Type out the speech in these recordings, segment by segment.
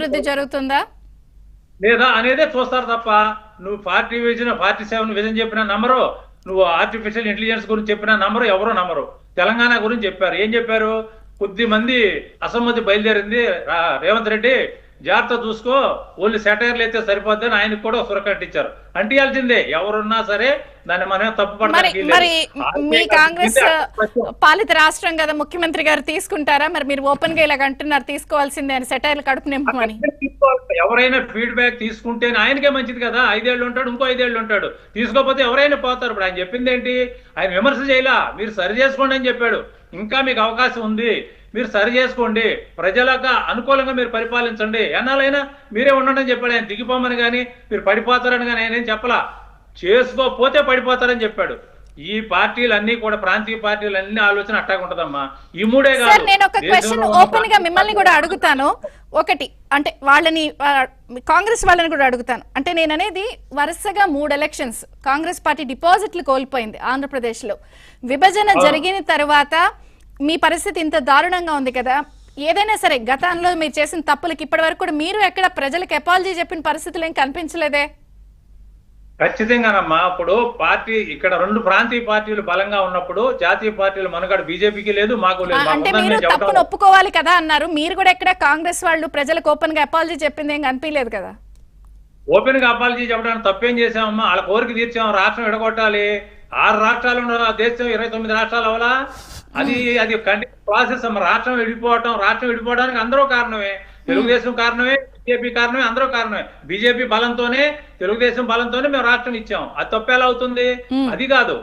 అభివృద్ధి జరుగుతుందా లేదా అనేదే చూస్తారు తప్ప నువ్వు 40 విజన్ 47 విజన్ చెప్పిన నమ్మరు, నువ్వు ఆర్టిఫిషియల్ ఇంటెలిజెన్స్ గురించి చెప్పిన నమ్మరు, ఎవరో నమ్మరు. తెలంగాణ గురించి చెప్పారు, ఏం చెప్పారు? కొద్ది మంది అసమ్మతి బయలుదేరింది, రేవంత్ రెడ్డి జాగ్రత్త చూసుకో, ఓన్లీ సెటైర్లు అయితే సరిపోద్దని ఆయనకు కూడా సురకట్టించారు. అంటియాల్సిందే ఎవరున్నా సరే, దాన్ని మనం తప్పు మరి మీ కాంగ్రెస్ పాలిత రాష్ట్రం కదా, ముఖ్యమంత్రి గారు తీసుకుంటారా? మరి మీరు ఓపెన్ గా ఇలాగ అంటున్నారు తీసుకోవాల్సిందే అని, సెటైర్లు కడుపు నింపమని. ఎవరైనా ఫీడ్బ్యాక్ తీసుకుంటే ఆయనకే మంచిది కదా. 5 ఏళ్ళు ఉంటాడు, ఇంకో 5 ఏళ్ళు ఉంటాడు. తీసుకోకపోతే ఎవరైనా పోతారు. ఇప్పుడు ఆయన చెప్పింది ఏంటి? ఆయన విమర్శ చేయలా, మీరు సరి చేసుకోండి అని చెప్పాడు. ఇంకా మీకు అవకాశం ఉంది, మీరు సరి చేసుకోండి, ప్రజలకు అనుకూలంగా మీరు పరిపాలించండి, ఎన్నాళ్ళైనా మీరే ఉండండి అని చెప్పాడు. ఆయన దిగిపోమని కానీ మీరు పడిపోతారని కానీ ఆయన ఏం చెప్పలా. చేసుకోకపోతే పడిపోతారని చెప్పాడు. ఈ పార్టీలన్నీ కూడా, ప్రాంతీయ పార్టీలన్నీ ఆలోచన అట్టాగుంటదమ్మా. ఈ మూడే కాదు. నేను ఒక క్వశ్చన్ ఓపెన్ గా మిమ్మల్ని కూడా అడుగుతాను. ఒకటి అంటే వాళ్ళని, కాంగ్రెస్ వాళ్ళని కూడా అడుగుతాను. అంటే నేను అనేది వరుసగా 3 ఎలక్షన్స్ కాంగ్రెస్ పార్టీ డిపాజిట్లు కోల్పోయింది ఆంధ్రప్రదేశ్ లో. విభజన జరిగిన తర్వాత మీ పరిస్థితి ఇంత దారుణంగా ఉంది కదా. ఏదైనా సరే గతంలో మీరు చేసిన తప్పులకి ఇప్పటి వరకు కూడా మీరు ఎక్కడ ప్రజలకు అపాలజీ చెప్పిన పరిస్థితులు ఏం కనిపించలేదే? ఖచ్చితంగానమ్మా. ఇప్పుడు పార్టీ ఇక్కడ 2 ప్రాంతీయ పార్టీలు బలంగా ఉన్నప్పుడు జాతీయ పార్టీలు మనగడ బీజేపీకి లేదు, మాకు లేదు. అంటే మీరు తప్పును ఒప్పుకోవాలి కదా అన్నారు. మీరు కూడా ఎక్కడ కాంగ్రెస్ వాళ్ళు ప్రజలకు ఓపెన్ గా అపాలజీ చెప్పింది ఏం కనిపించలేదు కదా. ఓపెన్ గా అపాలజీ చెప్పడానికి తప్పేం చేసామమ్మా? వాళ్ళ కోరిక తీర్చాం, రాష్ట్రం విడగొట్టాలి. 6 రాష్ట్రాలు ఉన్న దేశం 29 రాష్ట్రాలు అవలా? అది కంటిన్యూ ప్రాసెస్ అమ్మ. రాష్ట్రం విడిపోవడానికి అందరూ కారణమే. తెలుగుదేశం కారణమే, బీజేపీ కారణమే, అందరూ కారణమే. బీజేపీ బలంతోనే, తెలుగుదేశం బలంతోనే మేము రాష్ట్రం ఇచ్చాం. అది తప్పేలా అవుతుంది? అది కాదు.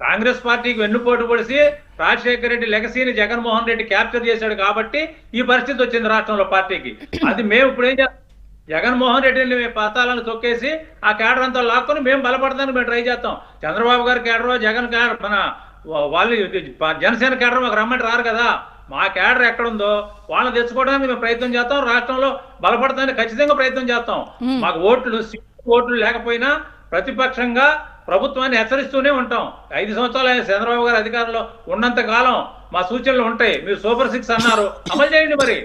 కాంగ్రెస్ పార్టీకి వెన్నుపోటు పొడిసి రాజశేఖర రెడ్డి లెగసీని జగన్మోహన్ రెడ్డి క్యాప్చర్ చేశాడు కాబట్టి ఈ పరిస్థితి వచ్చింది రాష్ట్రంలో పార్టీకి. అది మేము ఇప్పుడు ఏం చేస్తాం? జగన్మోహన్ రెడ్డిని పతాలను తొక్కేసి ఆ కేడర్ అంతా లాక్కొని మేము బలపడడానికి మేము ట్రై చేస్తాం. చంద్రబాబు గారి కేడర్, జగన్ కేడర్, మన వాళ్ళు జనసేన కేడర్ మాకు రమ్మంటే రారు కదా. మా కేడర్ ఎక్కడుందో వాళ్ళని తెచ్చుకోవడానికి మేము ప్రయత్నం చేస్తాం. రాష్ట్రంలో బలపడటానికి ఖచ్చితంగా ప్రయత్నం చేస్తాం. మాకు ఓట్లు లేకపోయినా ప్రతిపక్షంగా ప్రభుత్వాన్ని హెచ్చరిస్తూనే ఉంటాం. 5 సంవత్సరాలు చంద్రబాబు గారు అధికారంలో ఉన్నంత కాలం మా సూచనలు ఉంటాయి. మీరు సూపర్ 6 అన్నారు, అమలు చేయండి. మరి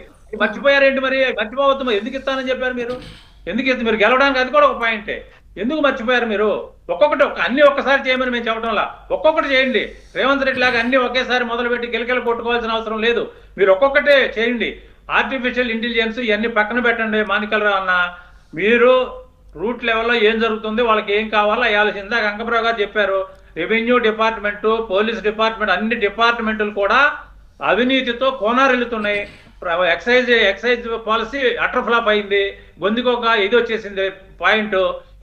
మర్చిపోయారేంటి? మరి మర్చిపోవద్దు. మరి ఎందుకు ఇస్తానని చెప్పారు మీరు? ఎందుకు ఇస్తారు? మీరు గెలవడానికి అది కూడా ఒక పాయింటే. ఎందుకు మర్చిపోయారు మీరు? అన్ని ఒక్కసారి చేయమని మేము చెప్పడంలా, ఒక్కొక్కటి చేయండి. రేవంత్ రెడ్డి లాగా అన్ని ఒకేసారి మొదలుపెట్టి గిలకెలు కొట్టుకోవాల్సిన అవసరం లేదు. మీరు ఒక్కొక్కటే చేయండి. ఆర్టిఫిషియల్ ఇంటెలిజెన్స్ ఇవన్నీ పక్కన పెట్టండి. మాణిక్యాలరావు అన్న, మీరు రూట్ లెవెల్లో ఏం జరుగుతుంది, వాళ్ళకి ఏం కావాలో అయ్యాల్సి. ఇందాక అంకప్రావు గారు చెప్పారు, రెవెన్యూ డిపార్ట్మెంటు, పోలీస్ డిపార్ట్మెంట్, అన్ని డిపార్ట్మెంట్లు కూడా అవినీతితో కోనారెళ్తున్నాయి. ఎక్సైజ్ పాలసీ అటర్ ఫ్లాప్ అయింది. గొంతుకొక ఇది వచ్చేసింది పాయింట్.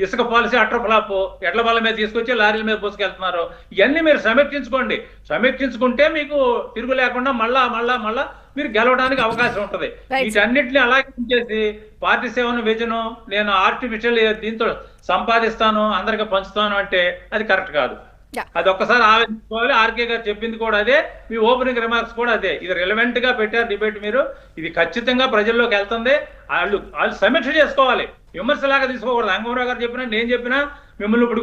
ఇసుక పాలసీ అటర్ ఫ్లాప్. ఎడ్ల బల్ల మీద తీసుకొచ్చి లారీల మీద పోసుకెళ్తున్నారు. ఇవన్నీ మీరు సమీక్షించుకుంటే మీకు తిరుగు లేకుండా మళ్ళా మీరు గెలవడానికి అవకాశం ఉంటది. వీటన్నిటిని అలాగే చేసి పార్టీ సేవను విజను నేను ఆర్టిఫిషియల్ దీంతో సంపాదిస్తాను, అందరికి పంచుతాను అంటే అది కరెక్ట్ కాదు. అది ఒక్కసారి ఆలోచించుకోవాలి. ఆర్కే గారు చెప్పింది కూడా అదే, మీ ఓపెనింగ్ రిమార్క్స్ కూడా అదే. ఇది రిలవెంట్ గా పెట్టారు డిబేట్ మీరు. ఇది ఖచ్చితంగా ప్రజల్లోకి వెళ్తుంది. వాళ్ళు సమీక్ష చేసుకోవాలి, విమర్శలాగా తీసుకోకూడదు. అంగమరావు గారు చెప్పినా, నేను చెప్పినా మిమ్మల్ని ఇప్పుడు